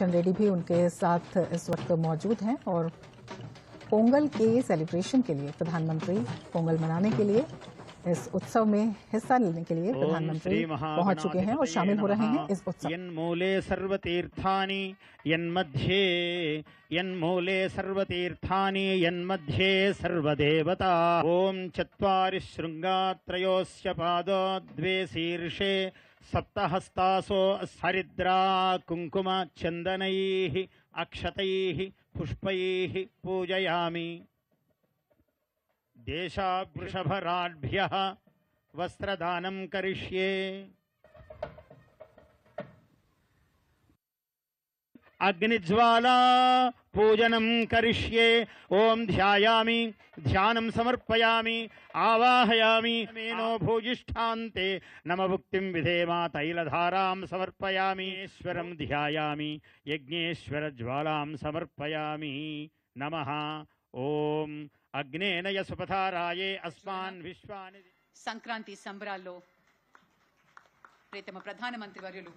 किशन रेड्डी भी उनके साथ इस वक्त मौजूद हैं और पोंगल के सेलिब्रेशन के लिए प्रधानमंत्री पोंगल मनाने के लिए इस उत्सव में हिस्सा लेने के लिए प्रधानमंत्री पहुंच चुके हैं और शामिल हो रहे हैं इस उत्सव। यन्मूले सर्वतीर्थानि यन्मध्ये यन्मूले सर्वतीर्थानि यन्मध्ये सर्वदेवता। ओम चत्वारि शृंगात्रयोस्य पादो द्वे शीर्षे सप्तहस्तासो हरिद्रा कुंकुम चंदनैः अक्षतैः पुष्पैः पूजयामि। देशावृषभराड्भ्यः वस्त्रदानं करिष्ये। अग्निज्वाला पूजनं करिष्ये। ओम ध्यायामि ध्यानं समर्पयामि आवाहयामि। मेनो भूयिष्ठान्ते नमभुक्तिं विधेमा तैलधारां समर्पयामि। ईश्वरं ध्यायामि यज्ञेश्वर ज्वालां समर्पयामि। नमः ओम అగ్నేనయ సుపథారాయే అస్మాన్ విశ్వాని। సంక్రాంతి సంబరాల్లో ప్రియతమ ప్రధానమంత్రి వర్యులు